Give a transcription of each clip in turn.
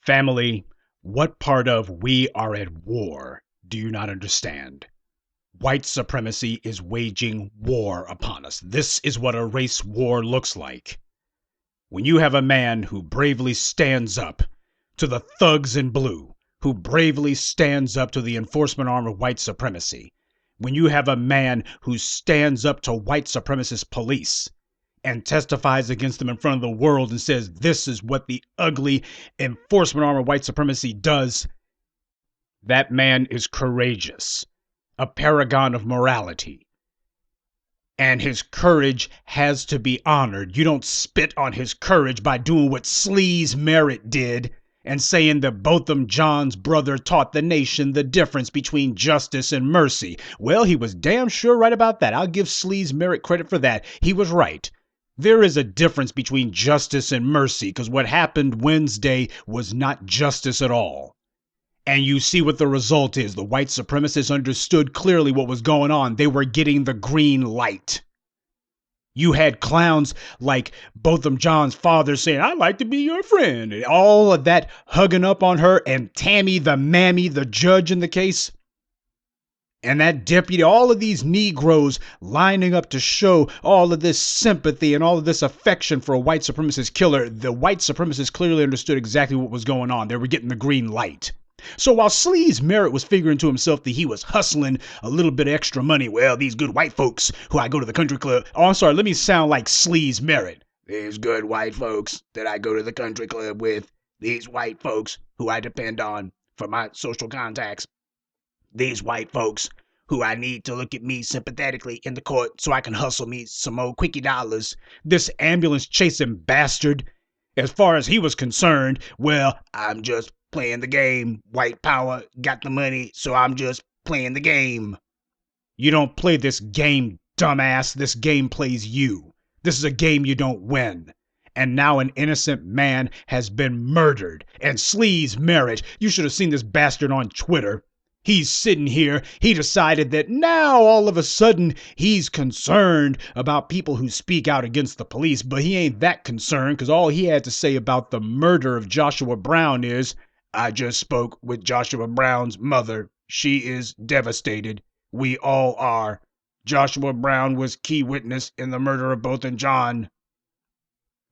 Family, what part of "we are at war" do you not understand? White supremacy is waging war upon us. This is what a race war looks like. When you have a man who bravely stands up to the thugs in blue, who bravely stands up to the enforcement arm of white supremacy, when you have a man who stands up to white supremacist police and testifies against them in front of the world and says, this is what the ugly enforcement arm of white supremacy does, that man is courageous, a paragon of morality. And his courage has to be honored. You don't spit on his courage by doing what Sleaze Merritt did and saying that Botham Jean's brother taught the nation the difference between justice and mercy. Well, he was damn sure right about that. I'll give Sleaze Merritt credit for that. He was right. There is a difference between justice and mercy, because what happened Wednesday was not justice at all. And you see what the result is. The white supremacists understood clearly what was going on. They were getting the green light. You had clowns like Botham Jean's father saying, I'd like to be your friend. And all of that hugging up on her, and Tammy the mammy, the judge in the case, and that deputy, all of these Negroes lining up to show all of this sympathy and all of this affection for a white supremacist killer. The white supremacists clearly understood exactly what was going on. They were getting the green light. So while Sleaze Merritt was figuring to himself that he was hustling a little bit of extra money, well, these good white folks who I go to the country club. Oh, I'm sorry, let me sound like Sleaze Merritt. These good white folks that I go to the country club with. These white folks who I depend on for my social contacts. These white folks who I need to look at me sympathetically in the court so I can hustle me some old quickie dollars. This ambulance chasing bastard, as far as he was concerned, well, I'm just playing the game. White power got the money, so I'm just playing the game. You don't play this game, dumbass. This game plays you. This is a game you don't win. And now an innocent man has been murdered. And Sleaze Merritt, you should have seen this bastard on Twitter. He's sitting here. He decided that now all of a sudden he's concerned about people who speak out against the police, but he ain't that concerned, because all he had to say about the murder of Joshua Brown is, I just spoke with Joshua Brown's mother. She is devastated. We all are. Joshua Brown was key witness in the murder of Botham Jean.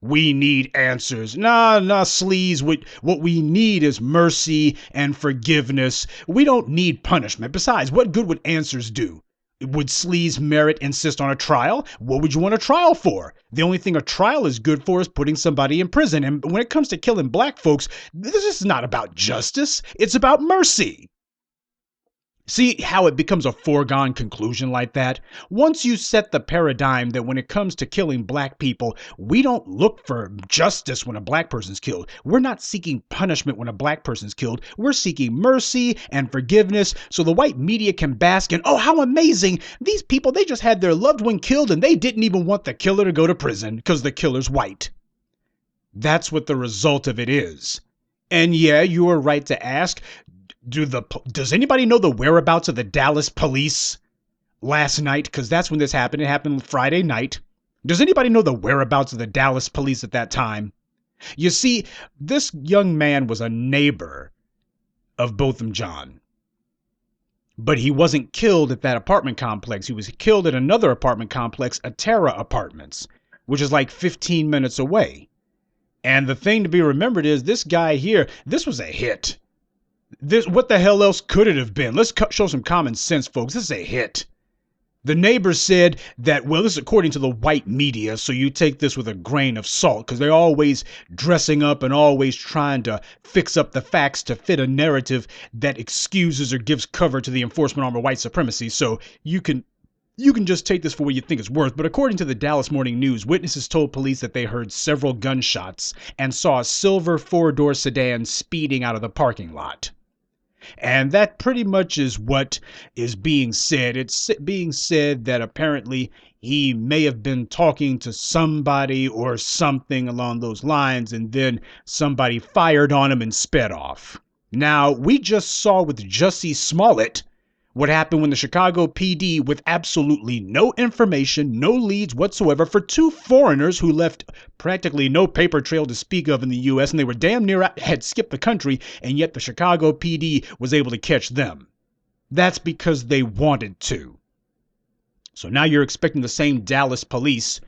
We need answers. Nah, Sleaze. What we need is mercy and forgiveness. We don't need punishment. Besides, what good would answers do? Would Sleaze Merritt insist on a trial? What would you want a trial for? The only thing a trial is good for is putting somebody in prison. And when it comes to killing black folks, this is not about justice. It's about mercy. See how it becomes a foregone conclusion like that? Once you set the paradigm that when it comes to killing black people, we don't look for justice when a black person's killed. We're not seeking punishment when a black person's killed. We're seeking mercy and forgiveness so the white media can bask in, oh, how amazing. These people, they just had their loved one killed and they didn't even want the killer to go to prison because the killer's white. That's what the result of it is. And yeah, you are right to ask, does anybody know the whereabouts of the Dallas police last night? Because that's when this happened. It happened Friday night. Does anybody know the whereabouts of the Dallas police at that time? You see, this young man was a neighbor of Botham Jean. But he wasn't killed at that apartment complex. He was killed at another apartment complex, Atera Apartments, which is like 15 minutes away. And the thing to be remembered is this guy here, this was a hit. What the hell else could it have been? Let's show some common sense, folks. This is a hit. The neighbors said that, well, this is according to the white media, so you take this with a grain of salt, because they're always dressing up and always trying to fix up the facts to fit a narrative that excuses or gives cover to the enforcement arm of white supremacy. So you can just take this for what you think it's worth. But according to the Dallas Morning News, witnesses told police that they heard several gunshots and saw a silver four-door sedan speeding out of the parking lot. And that pretty much is what is being said. It's being said that apparently he may have been talking to somebody or something along those lines, and then somebody fired on him and sped off. Now, we just saw with Jussie Smollett what happened when the Chicago PD, with absolutely no information, no leads whatsoever, for two foreigners who left practically no paper trail to speak of in the U.S., and they were damn near had skipped the country, and yet the Chicago PD was able to catch them. That's because they wanted to. So now you're expecting the same Dallas police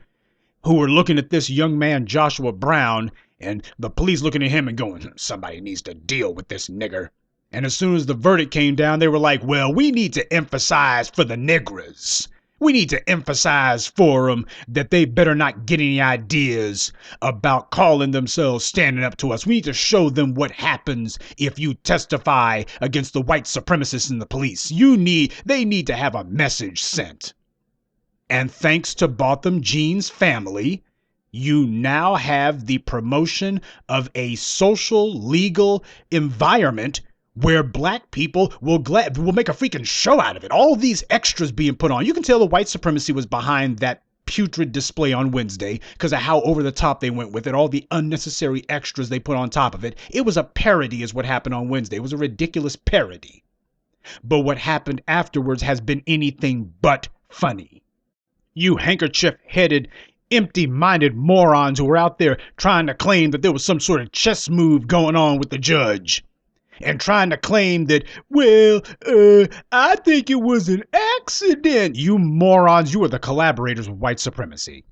who were looking at this young man, Joshua Brown, and the police looking at him and going, somebody needs to deal with this nigger. And as soon as the verdict came down, they were like, well, we need to emphasize for the niggers. We need to emphasize for them that they better not get any ideas about calling themselves standing up to us. We need to show them what happens if you testify against the white supremacists in the police. They need to have a message sent. And thanks to Botham Jean's family, you now have the promotion of a social, legal environment where black people will make a freaking show out of it. All these extras being put on. You can tell the white supremacy was behind that putrid display on Wednesday because of how over the top they went with it, all the unnecessary extras they put on top of it. It was a parody is what happened on Wednesday. It was a ridiculous parody. But what happened afterwards has been anything but funny. You handkerchief-headed, empty-minded morons who were out there trying to claim that there was some sort of chess move going on with the judge. And trying to claim that, well, I think it was an accident. You morons, you are the collaborators with white supremacy.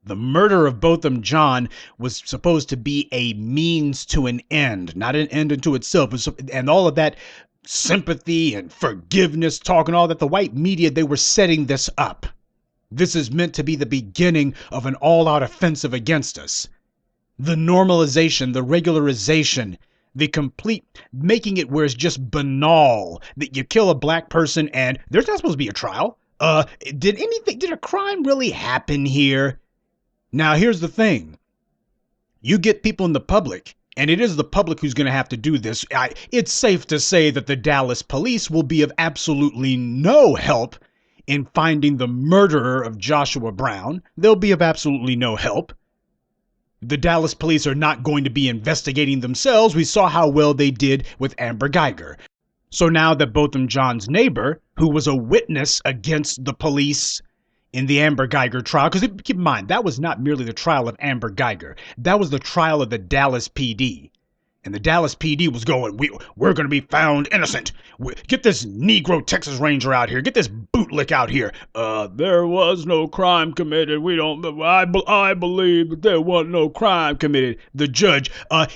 The murder of Botham Jean was supposed to be a means to an end, not an end unto itself. And all of that sympathy and forgiveness talk and all that, the white media, they were setting this up. This is meant to be the beginning of an all-out offensive against us. The normalization, the regularization, the complete making it where it's just banal that you kill a black person and there's not supposed to be a trial. Did a crime really happen here? Now, here's the thing. You get people in the public, and it is the public who's going to have to do this. It's safe to say that the Dallas police will be of absolutely no help in finding the murderer of Joshua Brown. They'll be of absolutely no help. The Dallas police are not going to be investigating themselves. We saw how well they did with Amber Guyger. So now that Botham Jean's neighbor, who was a witness against the police in the Amber Guyger trial, because keep in mind, that was not merely the trial of Amber Guyger. That was the trial of the Dallas PD. And the Dallas PD was going, we're going to be found innocent. Get this Negro Texas Ranger out here. Get this bootlick out here. There was no crime committed. I believe that there was no crime committed. The judge,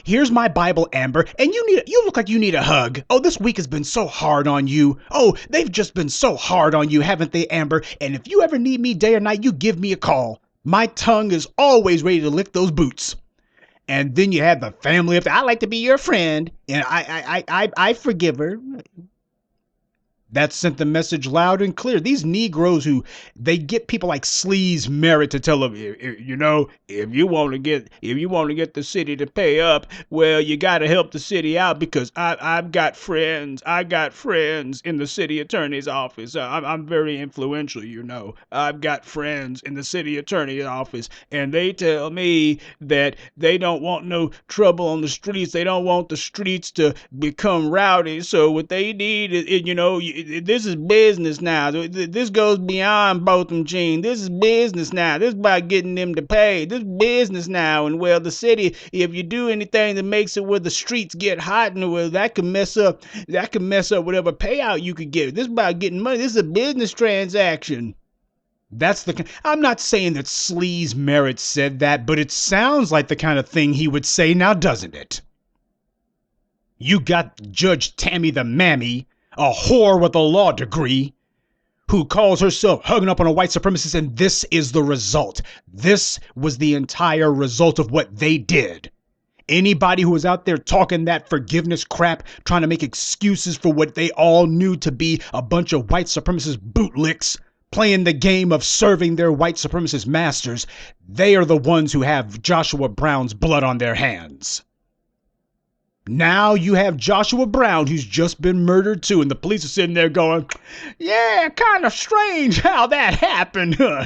here's my Bible, Amber, and you look like you need a hug. Oh, this week has been so hard on you. Oh, they've just been so hard on you, haven't they, Amber? And if you ever need me day or night, you give me a call. My tongue is always ready to lick those boots. And then you had the family up there. I like to be your friend. And I forgive her. That sent the message loud and clear. These Negroes who they get people like Sleaze Merritt to tell them, if you want to get the city to pay up, well, you got to help the city out because I've got friends. I got friends in the city attorney's office. I'm very influential, I've got friends in the city attorney's office, and they tell me that they don't want no trouble on the streets. They don't want the streets to become rowdy. So what they need is, this is business now. This goes beyond Botham Jean. This is business now. This is about getting them to pay. This is business now. And well, the city, if you do anything that makes it where the streets get hot, and well, that can mess up whatever payout you could get. This is about getting money. This is a business transaction. I'm not saying that Sleaze Merritt said that, but it sounds like the kind of thing he would say now, doesn't it? You got Judge Tammy the Mammy, a whore with a law degree, who calls herself hugging up on a white supremacist, and this is the result. This was the entire result of what they did. Anybody who was out there talking that forgiveness crap, trying to make excuses for what they all knew to be a bunch of white supremacist bootlicks, playing the game of serving their white supremacist masters, they are the ones who have Joshua Brown's blood on their hands. Now you have Joshua Brown, who's just been murdered too, and the police are sitting there going, yeah, kind of strange how that happened, huh?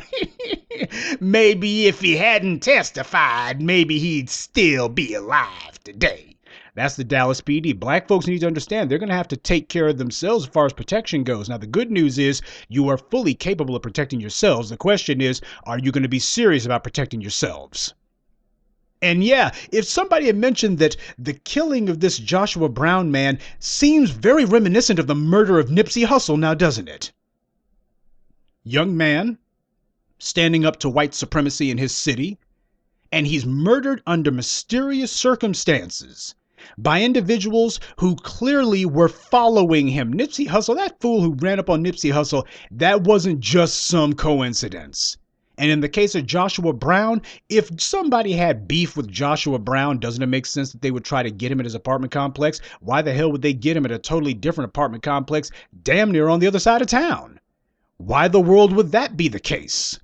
Maybe if he hadn't testified, maybe he'd still be alive today. That's the Dallas PD. Black folks need to understand they're going to have to take care of themselves as far as protection goes. Now, the good news is you are fully capable of protecting yourselves. The question is, are you going to be serious about protecting yourselves? And yeah, if somebody had mentioned that the killing of this Joshua Brown man seems very reminiscent of the murder of Nipsey Hussle, now doesn't it? Young man standing up to white supremacy in his city, and he's murdered under mysterious circumstances by individuals who clearly were following him. Nipsey Hussle, that fool who ran up on Nipsey Hussle, that wasn't just some coincidence. And in the case of Joshua Brown, if somebody had beef with Joshua Brown, doesn't it make sense that they would try to get him at his apartment complex? Why the hell would they get him at a totally different apartment complex damn near on the other side of town? Why the world would that be the case?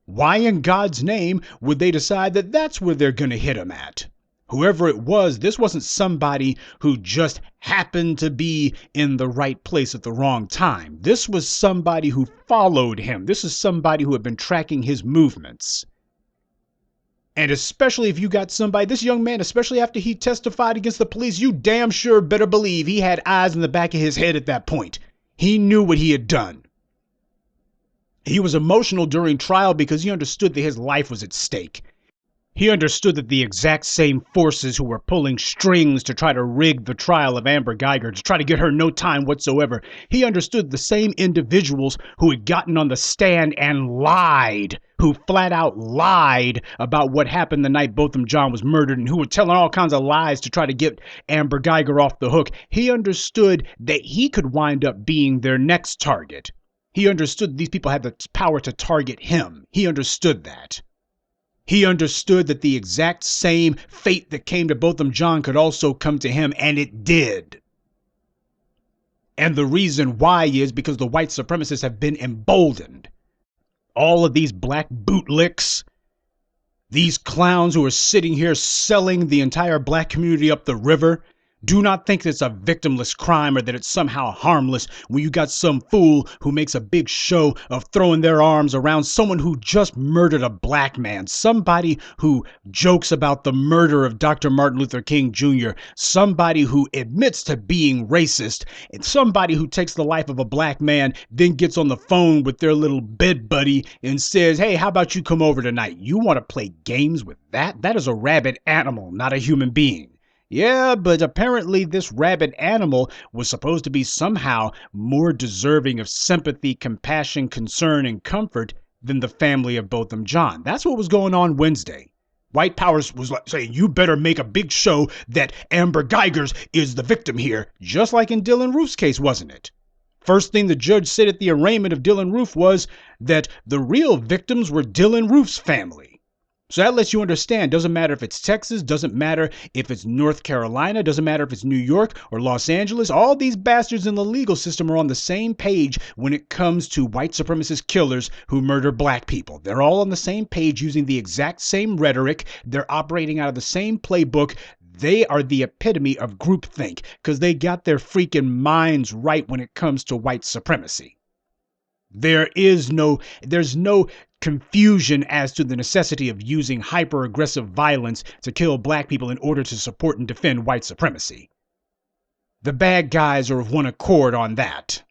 Why in God's name would they decide that that's where they're going to hit him at? Whoever it was, this wasn't somebody who just happened to be in the right place at the wrong time. This was somebody who followed him. This is somebody who had been tracking his movements. And especially if you got somebody, this young man, especially after he testified against the police, you damn sure better believe he had eyes in the back of his head at that point. He knew what he had done. He was emotional during trial because he understood that his life was at stake. He understood that the exact same forces who were pulling strings to try to rig the trial of Amber Guyger, to try to get her no time whatsoever, he understood the same individuals who had gotten on the stand and lied, who flat out lied about what happened the night Botham Jean was murdered, and who were telling all kinds of lies to try to get Amber Guyger off the hook. He understood that he could wind up being their next target. He understood these people had the power to target him. He understood that. He understood that the exact same fate that came to Botham Jean could also come to him, and it did. And the reason why is because the white supremacists have been emboldened. All of these black bootlicks, these clowns who are sitting here selling the entire black community up the river, do not think that it's a victimless crime or that it's somehow harmless when you got some fool who makes a big show of throwing their arms around someone who just murdered a black man, somebody who jokes about the murder of Dr. Martin Luther King Jr., somebody who admits to being racist, and somebody who takes the life of a black man, then gets on the phone with their little bed buddy and says, hey, how about you come over tonight? You want to play games with that? That is a rabid animal, not a human being. Yeah, but apparently this rabid animal was supposed to be somehow more deserving of sympathy, compassion, concern, and comfort than the family of Botham Jean. That's what was going on Wednesday. White powers was like saying, you better make a big show that Amber Guygers is the victim here, just like in Dylan Roof's case, wasn't it? First thing the judge said at the arraignment of Dylan Roof was that the real victims were Dylan Roof's family. So that lets you understand, doesn't matter if it's Texas, doesn't matter if it's North Carolina, doesn't matter if it's New York or Los Angeles, all these bastards in the legal system are on the same page when it comes to white supremacist killers who murder black people. They're all on the same page using the exact same rhetoric. They're operating out of the same playbook. They are the epitome of groupthink because they got their freaking minds right when it comes to white supremacy. There's no confusion as to the necessity of using hyper-aggressive violence to kill black people in order to support and defend white supremacy. The bad guys are of one accord on that.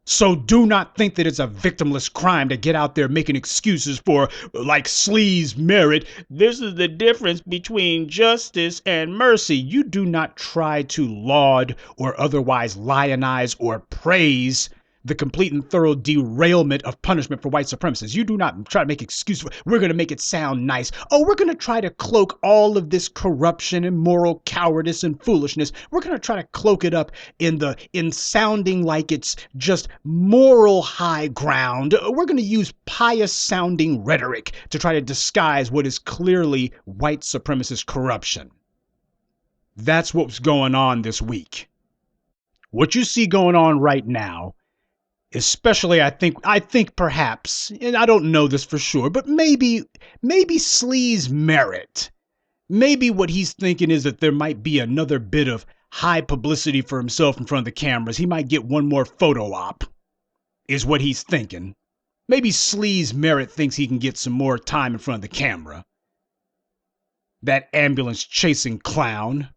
So do not think that it's a victimless crime to get out there making excuses for, like Sleaze Merritt. This is the difference between justice and mercy. You do not try to laud or otherwise lionize or praise the complete and thorough derailment of punishment for white supremacists. You do not try to make excuses for, we're going to make it sound nice. Oh, we're going to try to cloak all of this corruption and moral cowardice and foolishness. We're going to try to cloak it up in sounding like it's just moral high ground. We're going to use pious sounding rhetoric to try to disguise what is clearly white supremacist corruption. That's what's going on this week. What you see going on right now, especially, I think perhaps, and I don't know this for sure, but maybe Sleaze Merritt. Maybe what he's thinking is that there might be another bit of high publicity for himself in front of the cameras. He might get one more photo op, is what he's thinking. Maybe Sleaze Merritt thinks he can get some more time in front of the camera. That ambulance chasing clown.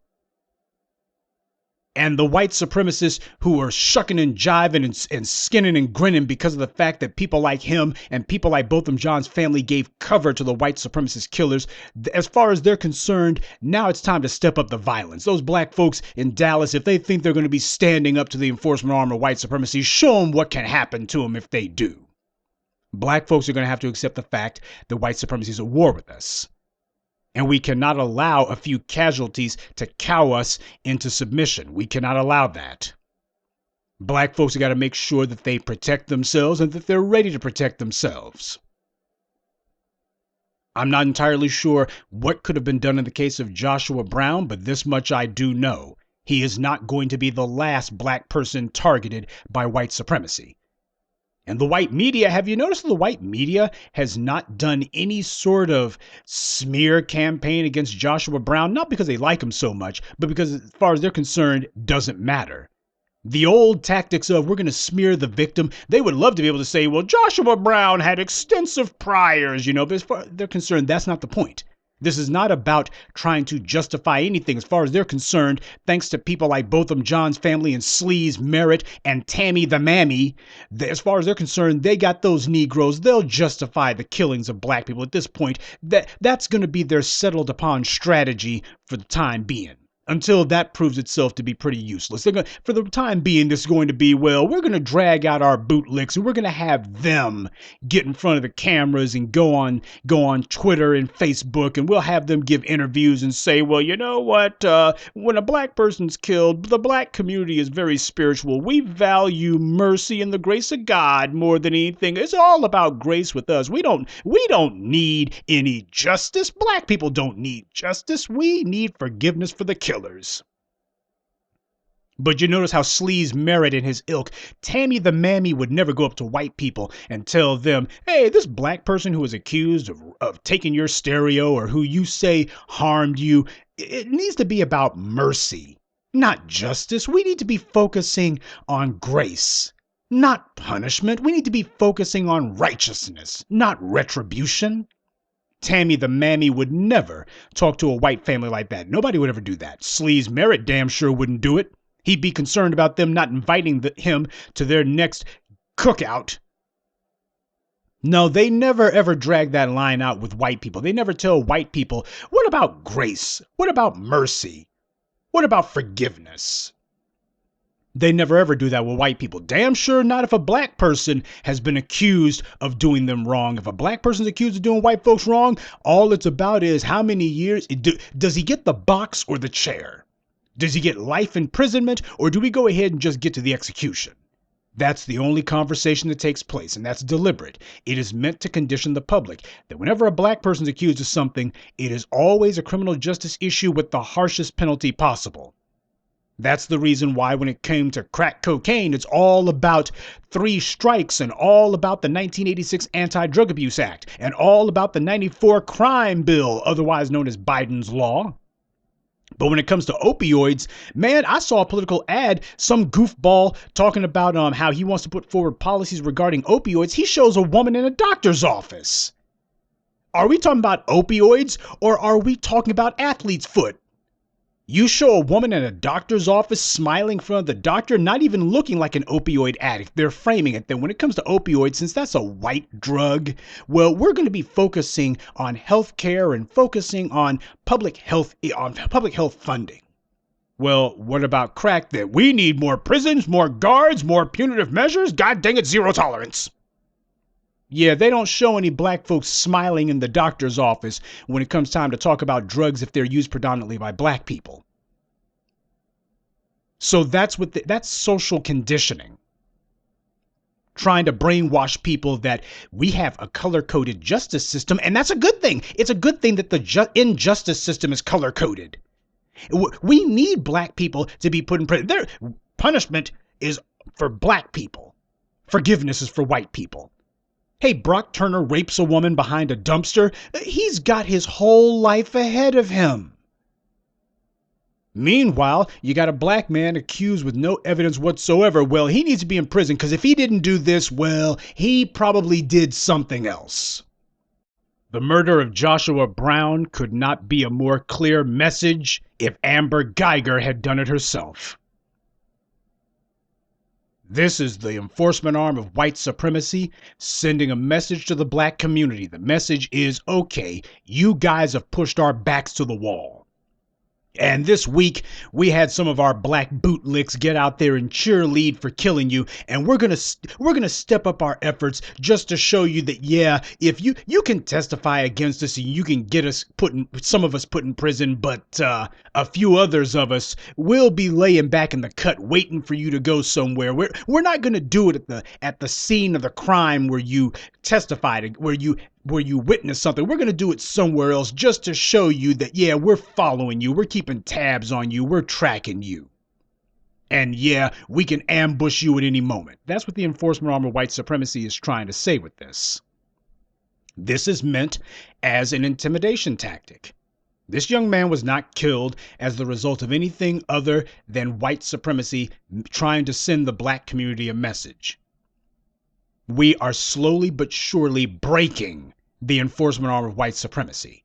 And the white supremacists who are shucking and jiving and skinning and grinning because of the fact that people like him and people like Botham Jean's family gave cover to the white supremacist killers, as far as they're concerned, now it's time to step up the violence. Those black folks in Dallas, if they think they're going to be standing up to the enforcement arm of white supremacy, show them what can happen to them if they do. Black folks are going to have to accept the fact that white supremacy is at war with us. And we cannot allow a few casualties to cow us into submission. We cannot allow that. Black folks have got to make sure that they protect themselves and that they're ready to protect themselves. I'm not entirely sure what could have been done in the case of Joshua Brown, but this much I do know. He is not going to be the last black person targeted by white supremacy. And the white media, have you noticed the white media has not done any sort of smear campaign against Joshua Brown? Not because they like him so much, but because as far as they're concerned, doesn't matter. The old tactics of we're going to smear the victim, they would love to be able to say, well, Joshua Brown had extensive priors, but as far as they're concerned, that's not the point. This is not about trying to justify anything as far as they're concerned, thanks to people like Botham Jean's family and Sleaze Merritt and Tammy the Mammy. As far as they're concerned, they got those Negroes. They'll justify the killings of black people at this point. That's going to be their settled upon strategy for the time being. Until that proves itself to be pretty useless. For the time being, this is going to be, well, we're going to drag out our bootlicks and we're going to have them get in front of the cameras and go on Twitter and Facebook, and we'll have them give interviews and say, well, you know what, when a black person's killed, the black community is very spiritual. We value mercy and the grace of God more than anything. It's all about grace with us. We don't need any justice. Black people don't need justice. We need forgiveness for the killers. But you notice how Sleaze Merritt and his ilk, Tammy the Mammy, would never go up to white people and tell them, hey, this black person who is accused of taking your stereo or who you say harmed you, it needs to be about mercy, not justice. We need to be focusing on grace, not punishment. We need to be focusing on righteousness, not retribution. Tammy the Mammy would never talk to a white family like that. Nobody would ever do that. Sleaze Merritt damn sure wouldn't do it. He'd be concerned about them not inviting him to their next cookout. No, they never ever drag that line out with white people. They never tell white people, what about grace? What about mercy? What about forgiveness? They never ever do that with white people. Damn sure not if a black person has been accused of doing them wrong. If a black person's accused of doing white folks wrong, all it's about is how many years. Does he get the box or the chair? Does he get life imprisonment, or do we go ahead and just get to the execution? That's the only conversation that takes place, and that's deliberate. It is meant to condition the public that whenever a black person's accused of something, it is always a criminal justice issue with the harshest penalty possible. That's the reason why when it came to crack cocaine, it's all about 3 strikes and all about the 1986 Anti-Drug Abuse Act and all about the 94 crime bill, otherwise known as Biden's Law. But when it comes to opioids, man, I saw a political ad, some goofball talking about how he wants to put forward policies regarding opioids. He shows a woman in a doctor's office. Are we talking about opioids or are we talking about athlete's foot? You show a woman in a doctor's office smiling in front of the doctor, not even looking like an opioid addict. They're framing it. Then when it comes to opioids, since that's a white drug, well, we're going to be focusing on health care and focusing on public health funding. Well, what about crack? That we need more prisons, more guards, more punitive measures? God dang it, zero tolerance. Yeah, they don't show any black folks smiling in the doctor's office when it comes time to talk about drugs if they're used predominantly by black people. So that's social conditioning. Trying to brainwash people that we have a color-coded justice system, and that's a good thing. It's a good thing that the injustice system is color-coded. We need black people to be put in prison. Their punishment is for black people. Forgiveness is for white people. Hey, Brock Turner rapes a woman behind a dumpster. He's got his whole life ahead of him. Meanwhile, you got a black man accused with no evidence whatsoever. Well, he needs to be in prison because if he didn't do this, well, he probably did something else. The murder of Joshua Brown could not be a more clear message if Amber Guyger had done it herself. This is the enforcement arm of white supremacy sending a message to the black community. The message is, okay, you guys have pushed our backs to the wall. And this week, we had some of our black bootlicks get out there and cheerlead for killing you, and we're gonna step up our efforts just to show you that, yeah, if you can testify against us and you can get us some of us put in prison, but a few others of us will be laying back in the cut waiting for you to go somewhere. We're not gonna do it at the scene of the crime where you testified, where you witness something. We're going to do it somewhere else just to show you that, yeah, we're following you. We're keeping tabs on you. We're tracking you. And yeah, we can ambush you at any moment. That's what the enforcement arm of white supremacy is trying to say with this. This is meant as an intimidation tactic. This young man was not killed as the result of anything other than white supremacy trying to send the black community a message. We are slowly but surely breaking the enforcement arm of white supremacy.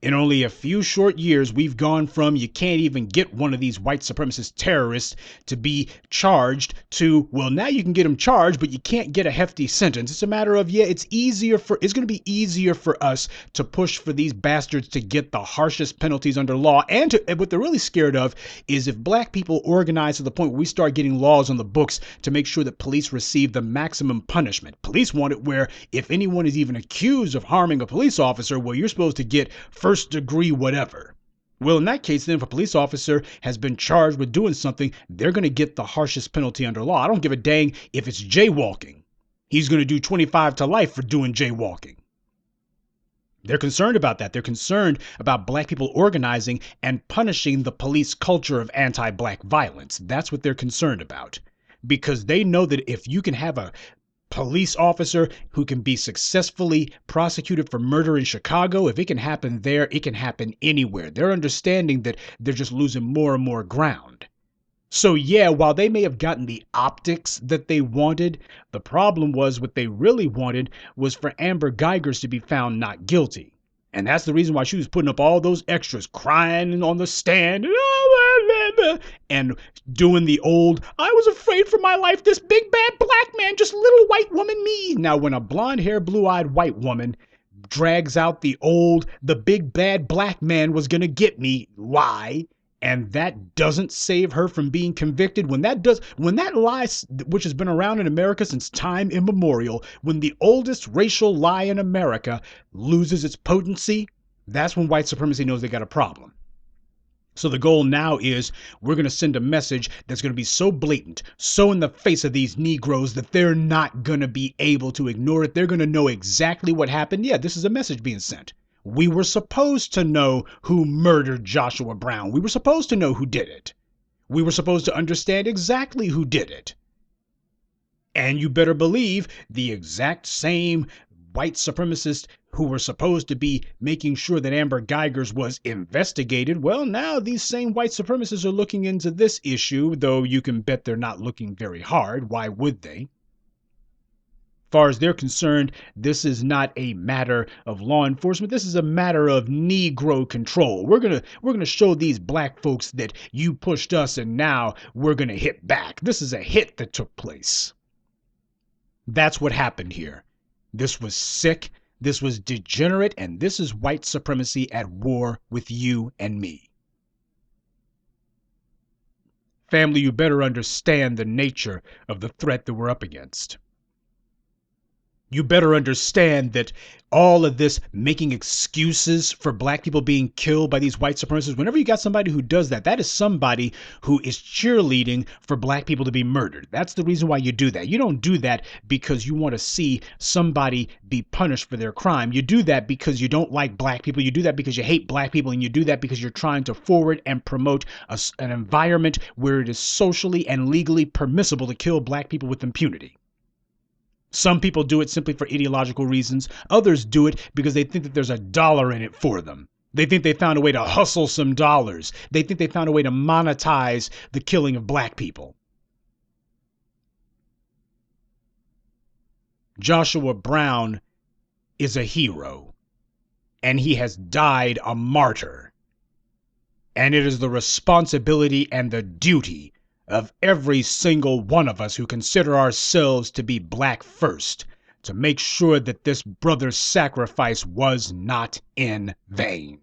In only a few short years, we've gone from you can't even get one of these white supremacist terrorists to be charged to, well, now you can get them charged, but you can't get a hefty sentence. It's a matter of, yeah, it's going to be easier for us to push for these bastards to get the harshest penalties under law. And what they're really scared of is if black people organize to the point where we start getting laws on the books to make sure that police receive the maximum punishment. Police want it where if anyone is even accused of harming a police officer, well, you're supposed to get first degree whatever. Well, in that case, then if a police officer has been charged with doing something, they're going to get the harshest penalty under law. I don't give a dang if it's jaywalking. He's going to do 25 to life for doing jaywalking. They're concerned about that. They're concerned about black people organizing and punishing the police culture of anti-black violence. That's what they're concerned about. Because they know that if you can have a police officer who can be successfully prosecuted for murder in Chicago, if it can happen there, it can happen anywhere. They're understanding that they're just losing more and more ground. So yeah, while they may have gotten the optics that they wanted, the problem was what they really wanted was for Amber Guygers to be found not guilty. And that's the reason why she was putting up all those extras, crying on the stand, and doing the old, I was afraid for my life, this big bad black man, just little white woman me. Now, when a blonde hair, blue-eyed white woman drags out the big bad black man was going to get me lie, and that doesn't save her from being convicted, when that lie, which has been around in America since time immemorial, when the oldest racial lie in America loses its potency, that's when white supremacy knows they got a problem. So the goal now is we're going to send a message that's going to be so blatant, so in the face of these Negroes that they're not going to be able to ignore it. They're going to know exactly what happened. Yeah, this is a message being sent. We were supposed to know who murdered Joshua Brown. We were supposed to know who did it. We were supposed to understand exactly who did it. And you better believe the exact same white supremacists who were supposed to be making sure that Amber Guygers was investigated, well, now these same white supremacists are looking into this issue, though you can bet they're not looking very hard. Why would they? As far as they're concerned, this is not a matter of law enforcement. This is a matter of Negro control. We're gonna show these black folks that you pushed us and now we're gonna hit back. This is a hit that took place. That's what happened here. This was sick. This was degenerate, and this is white supremacy at war with you and me. Family, you better understand the nature of the threat that we're up against. You better understand that all of this making excuses for black people being killed by these white supremacists, whenever you got somebody who does that, that is somebody who is cheerleading for black people to be murdered. That's the reason why you do that. You don't do that because you want to see somebody be punished for their crime. You do that because you don't like black people. You do that because you hate black people. And you do that because you're trying to forward and promote an environment where it is socially and legally permissible to kill black people with impunity. Some people do it simply for ideological reasons. Others do it because they think that there's a dollar in it for them. They think they found a way to hustle some dollars. They think they found a way to monetize the killing of black people. Joshua Brown is a hero, and he has died a martyr. And it is the responsibility and the duty of every single one of us who consider ourselves to be black first, to make sure that this brother's sacrifice was not in vain.